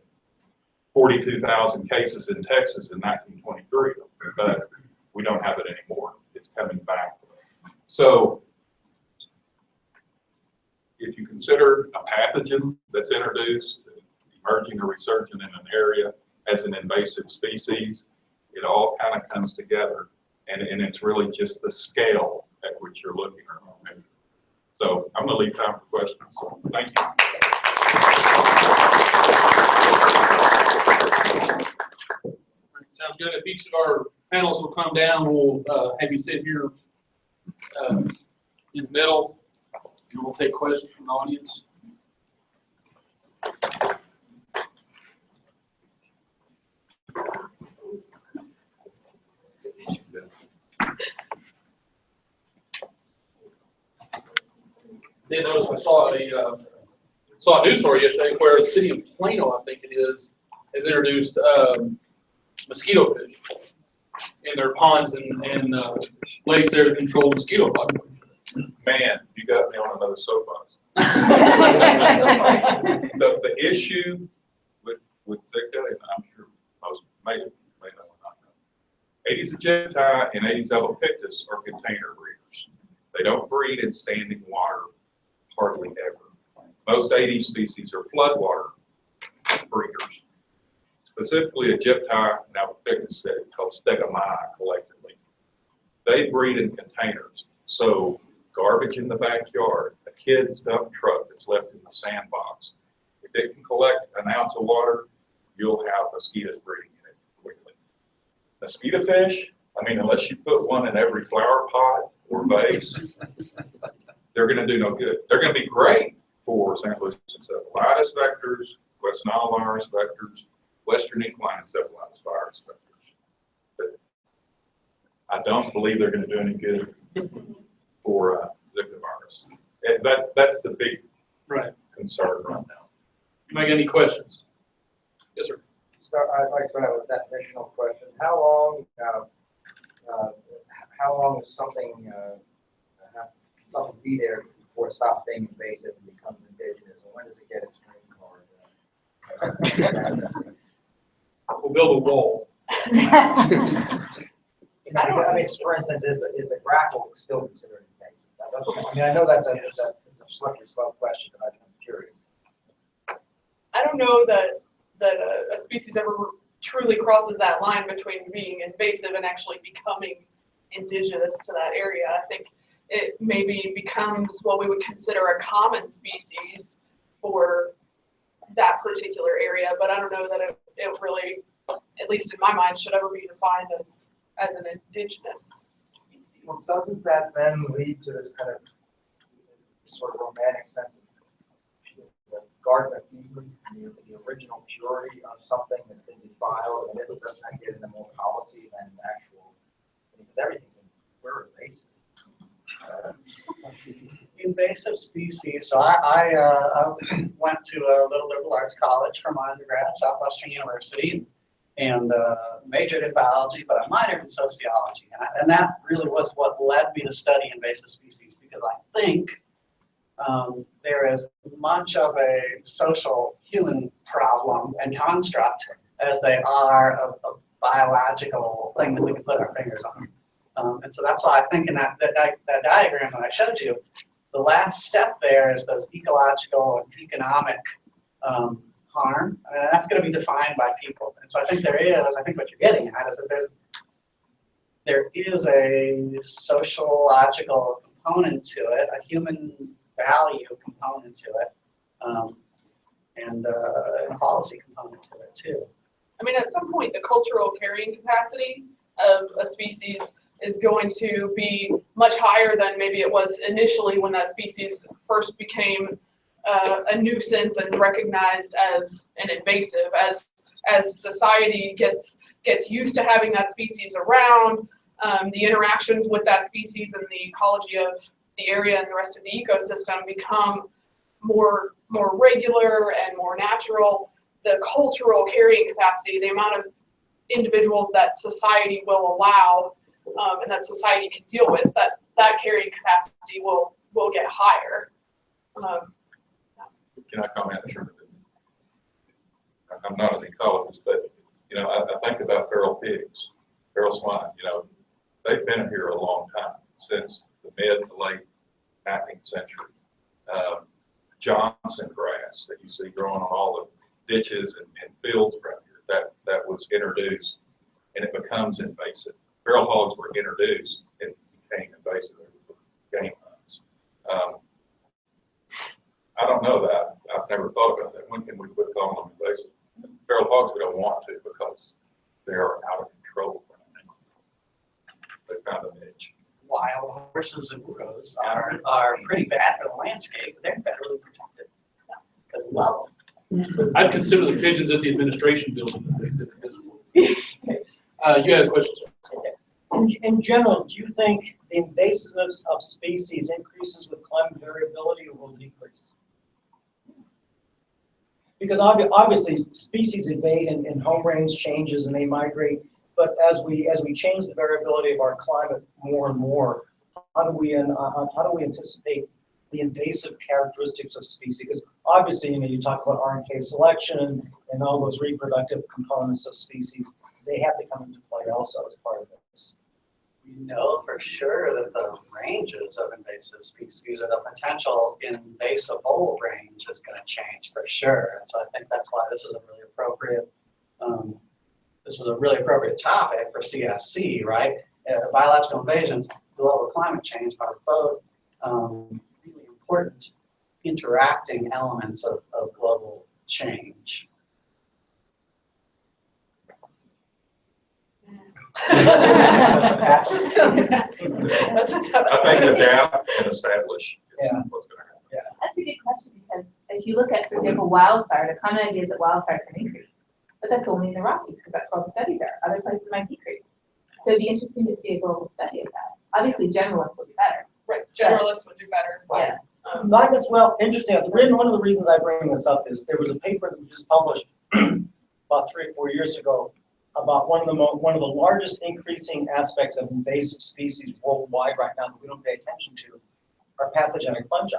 42,000 cases in Texas in 1923, but we don't have it anymore. It's coming back. So if you consider a pathogen that's introduced, emerging or resurgent in an area as an invasive species, it all kind of comes together, and it's really just the scale at which you're looking at. So I'm going to leave time for questions. So thank you. Sounds good. If each of our panels will come down, we'll have you sit here in the middle, and we'll take questions from the audience. Did notice I saw a news story yesterday where the city of Plano, I think it is, has introduced mosquito fish in their ponds and lakes there to control mosquito population. Man, you got me on another soapbox. The issue with Zika, and I'm sure most may not know, Aedes aegypti and Aedes albopictus are container breeders. They don't breed in standing water hardly ever. Most Aedes species are floodwater breeders. Specifically aegypti and albopictus, called stegomyia collectively. They breed in containers. So garbage in the backyard, a kid's dump truck that's left in the sandbox, if it can collect an ounce of water, you'll have mosquitoes breeding in it quickly. Mosquito fish, I mean, unless you put one in every flower pot or vase, they're gonna do no good. They're gonna be great for St. Louis encephalitis vectors, West Nile virus vectors, Western equine encephalitis virus vectors. But I don't believe they're gonna do any good for Zika virus. And that's the big concern right now. You might get any questions? Yes, sir. I'd like to start out with a definitional question. How long is something be there before it stops being invasive and becomes indigenous? And when does it get its green card? We'll build a wall. I mean, for instance, is a grackle still considered invasive? I mean, I know that's a slippery slope question, but I'm curious. I don't know that a species ever truly crosses that line between being invasive and actually becoming indigenous to that area. I think it maybe becomes what we would consider a common species for that particular area, but I don't know that it really, at least in my mind, should ever be defined as an indigenous species. Well, doesn't that then lead to this kind of sort of romantic sense of the Garden of Eden, the original purity of something that's been defiled, and it doesn't get into more policy than actual, because everything's we're invasive. Invasive species. So I went to a little liberal arts college for my undergrad at Southwestern University and majored in biology, but I minored in sociology. And that really was what led me to study invasive species, because I think there is much of a social human problem and construct as they are a biological thing that we can put our fingers on. And so that's why I think in that diagram that I showed you, the last step there is those ecological and economic harm. I mean, that's going to be defined by people. And so I think I think what you're getting at is that there is a sociological component to it, a human value component to it, and a policy component to it too. I mean, at some point, the cultural carrying capacity of a species is going to be much higher than maybe it was initially when that species first became a nuisance and recognized as an invasive. As society gets used to having that species around, the interactions with that species and the ecology of the area and the rest of the ecosystem become more regular and more natural. The cultural carrying capacity, the amount of individuals that society will allow and that society can deal with, that carrying capacity will get higher. Can I comment? Sure. I'm not an ecologist, but I think about feral pigs, feral swine. They've been here a long time, since the mid to late 19th century. Johnson grass that you see growing on all the ditches and fields around here, that was introduced, and it becomes invasive. Feral hogs were introduced and became invasive for game hunts. I don't know that. I've never thought about that. When can we quit calling them invasive? Feral hogs, we don't want to, because they are out of control. They found a niche. Wild horses and crows are pretty bad for the landscape. They're federally protected. They love them. I'd consider the pigeons at the administration building invasive at this point. You had a question, sir? In general, do you think the invasiveness of species increases with climate variability or will decrease? Because obviously species invade and home range changes and they migrate, but as we change the variability of our climate more and more, how do we anticipate the invasive characteristics of species? Because obviously, you talk about RNK selection and all those reproductive components of species, they have to come into play also as part of this. We know for sure that the ranges of invasive species or the potential invasible range is going to change for sure. And so I think that's why this is a really appropriate topic for CSC, right? Biological invasions, global climate change are both really important interacting elements of global change. That's a tough. I think adapt and establish is Yeah. what's gonna happen. That's a good question, because if you look at, for example, wildfire, the common idea is that wildfires can increase. But that's only in the Rockies, because that's where all the studies are. Other places might decrease. So it'd be interesting to see a global study of that. Obviously, generalists would be better. Right, generalists would do better. Yeah. Not as well, interesting. One of the reasons I bring this up is there was a paper that was just published about 3 or 4 years ago about one of the largest increasing aspects of invasive species worldwide right now that we don't pay attention to are pathogenic fungi.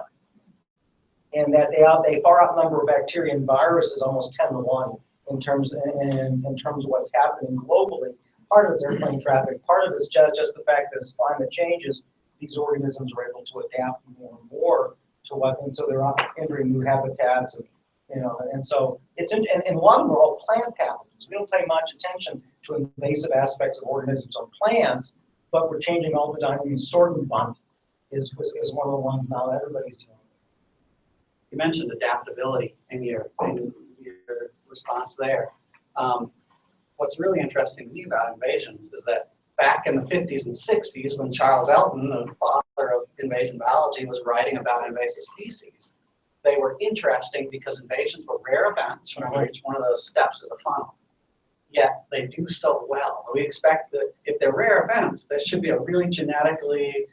And that they far outnumber bacteria and viruses almost 10-to-1 in terms of what's happening globally. Part of it's airplane traffic, part of it's just the fact that as climate changes, these organisms are able to adapt more and more to what, and so they're entering new habitats, and so it's and a lot of them are all plant pathogens. We don't pay much attention to invasive aspects of organisms on plants, but we're changing all the time. I mean, sorghum bunt is one of the ones now that everybody's dealing with. You mentioned adaptability in your response there. What's really interesting to me about invasions is that back in the 50s and 60s, when Charles Elton, the father of invasion biology, was writing about invasive species, they were interesting because invasions were rare events when each one of those steps is a funnel. Yet they do so well. We expect that if they're rare events, there should be a really genetically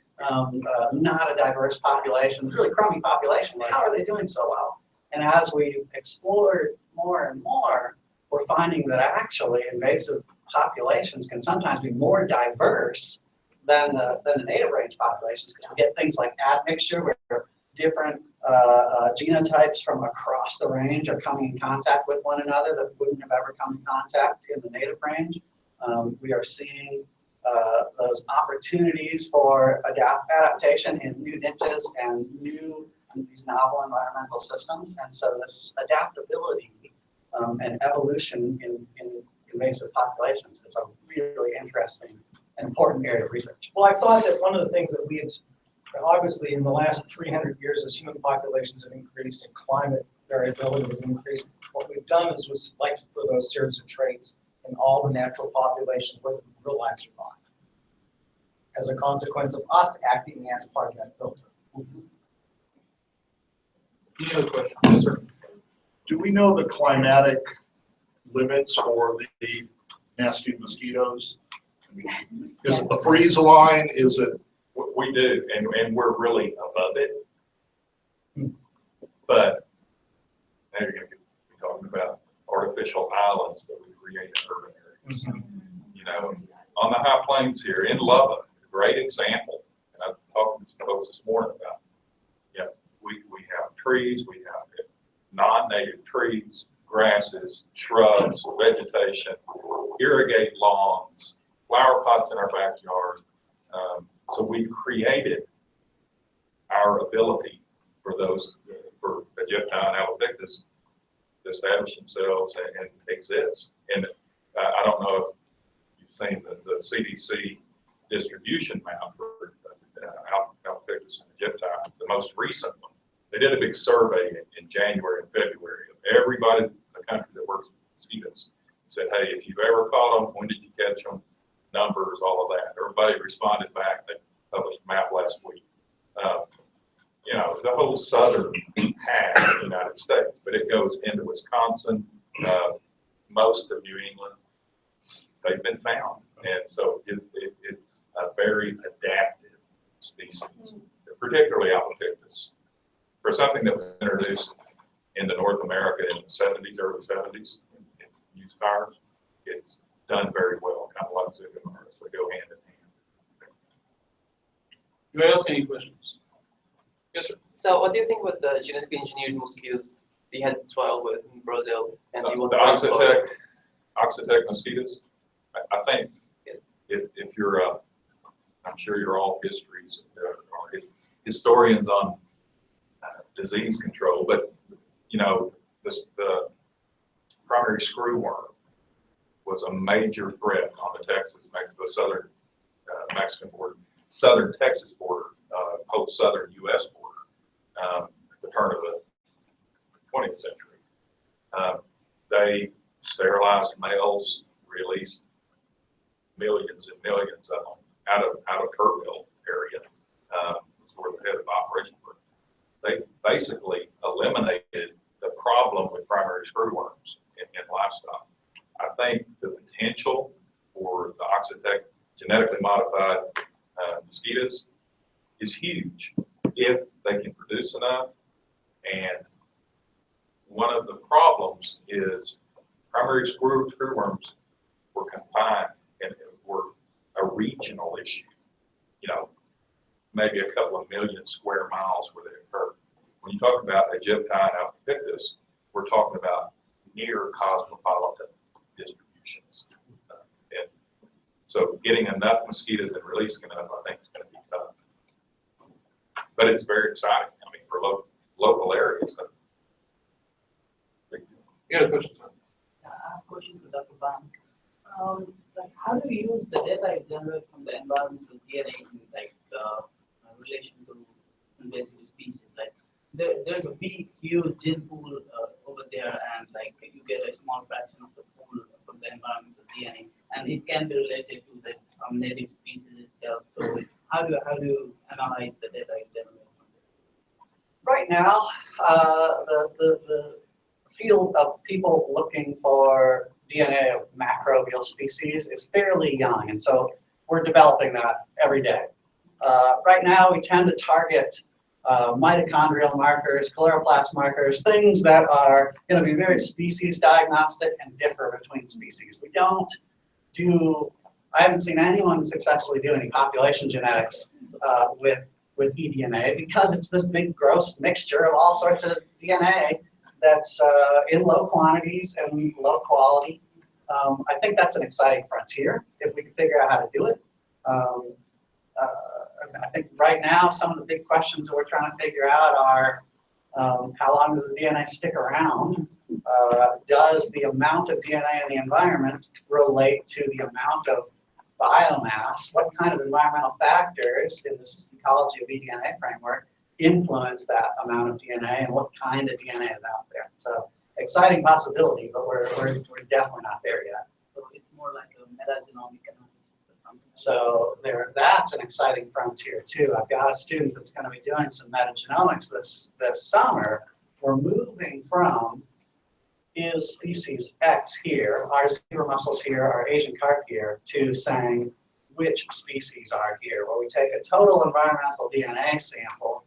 not a diverse population, really crummy population. How are they doing so well? And as we explored more and more, we're finding that actually invasive populations can sometimes be more diverse than the native range populations, because we get things like admixture, where different genotypes from across the range are coming in contact with one another that wouldn't have ever come in contact in the native range. We are seeing those opportunities for adaptation in new niches and these novel environmental systems. And so this adaptability and evolution in invasive populations is a really interesting and important area of research. Well, I thought that one of the things that we have, obviously in the last 300 years, as human populations have increased and climate variability has increased, what we've done is was selected for those series of traits in all the natural populations, whether we realize it or not, as a consequence of us acting as part of that filter. Any other questions? Yes, sir. Do we know the climatic limits for the nasty mosquitoes? I mean, is it the freeze line? Is it? We do, and we're really above it. But now you're going to be talking about artificial islands that we create in urban areas. You know, on the high plains here in Lubbock, a great example, and I've talked to some folks this morning about, we have trees, we have non-native trees, grasses, shrubs, vegetation, irrigate lawns, flower pots in our backyard. So we've created our ability for for Egypti and Alopictus to establish themselves and exist. And I don't know if you've seen the CDC distribution map for Alopictus and Egypti, the most recent one. They did a big survey in January and February of everybody in the country that works with mosquitoes. Said, hey, if you've ever caught them, when did you catch them? Numbers, all of that. Everybody responded back. They published a map last week. You know, the whole southern half of the United States, but it goes into Wisconsin, most of New England, they've been found. And so it's a very adaptive species, particularly Alopictus. For something that was introduced into North America in the 70s, early 70s, in used cars, it's done very well, kind of like Zoogonorrhea. They go hand in hand. Anybody else got any questions? Yes, sir. So what do you think with the genetically engineered mosquitoes they had trial with in Brazil? And The Oxitec mosquitoes, I think if you're, I'm sure you're all historians on disease control, but you know, the primary screwworm was a major threat on the southern Mexican border, southern Texas border, post-southern U.S. border, at the turn of the 20th century. They sterilized males, released millions and millions of them out of Kerrville area, where the head of operations were. They basically eliminated the problem with primary screwworms in livestock. I think the potential for the Oxitec genetically modified mosquitoes is huge if they can produce enough. And one of the problems is primary screwworms were confined and were a regional issue. You know, maybe a couple of million square miles where they occur. When you talk about Egyptine alpipictus, we're talking about near cosmopolitan distributions. And so getting enough mosquitoes and releasing enough, I think, is going to be tough. But it's very exciting. I mean, for local areas. You got a question? I have a question to Dr. Barnes. Like, how do you use the data you generate from the environmental DNA in like relation to invasive species? Like, there's a big, huge gene pool over there, and like you get a small fraction of the pool from the environmental DNA, and it can be related to some native species itself. So, how do you analyze the data you generate from there? Right now, the field of people looking for DNA of macrobial species is fairly young, and so we're developing that every day. Right now, we tend to target mitochondrial markers, chloroplast markers, things that are going to be very species diagnostic and differ between species. We don't do, I haven't seen anyone successfully do any population genetics with eDNA because it's this big gross mixture of all sorts of DNA that's in low quantities and low quality. I think that's an exciting frontier if we can figure out how to do it. I think right now some of the big questions that we're trying to figure out are how long does the DNA stick around? Does the amount of DNA in the environment relate to the amount of biomass? What kind of environmental factors in this ecology of eDNA framework influence that amount of DNA, and what kind of DNA is out there? So exciting possibility, but we're definitely not there yet. So it's more like a metagenomic analysis. So that's an exciting frontier too. I've got a student that's going to be doing some metagenomics this summer. We're moving from is species X here, our zebra mussels here, our Asian carp here, to saying which species are here, where we take a total environmental DNA sample,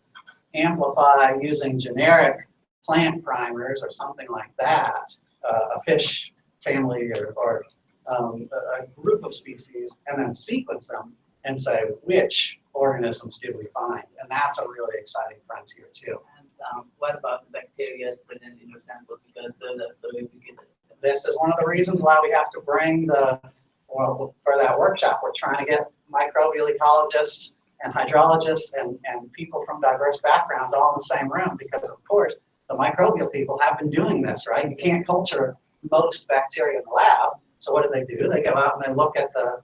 amplify using generic plant primers or something like that, a fish family or a group of species, and then sequence them and say which organisms did we find, and that's a really exciting frontier too. And what about the bacteria present in your sample, because those are so ubiquitous? This is one of the reasons why we have to bring for that workshop, we're trying to get microbial ecologists and hydrologists and people from diverse backgrounds all in the same room, because of course the microbial people have been doing this, right? You can't culture most bacteria in the lab, so what do? They go out and they look at the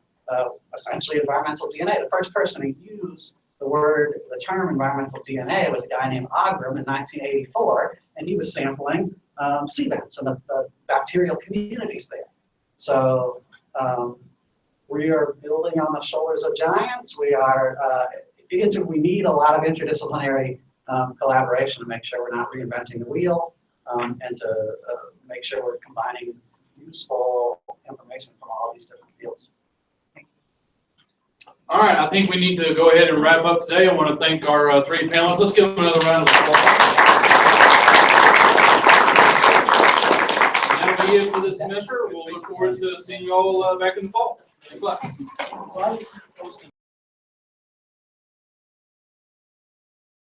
essentially environmental DNA. The first person to use the term environmental DNA was a guy named Ogram in 1984, and he was sampling sea vents and the bacterial communities there. So we are building on the shoulders of giants. We need a lot of interdisciplinary collaboration to make sure we're not reinventing the wheel, and to make sure we're combining useful information from all these different fields. All right, I think we need to go ahead and wrap up today. I want to thank our three panelists. Let's give them another round of applause. That'll be it for this semester. We'll look forward to seeing you all back in the fall. Thanks a lot.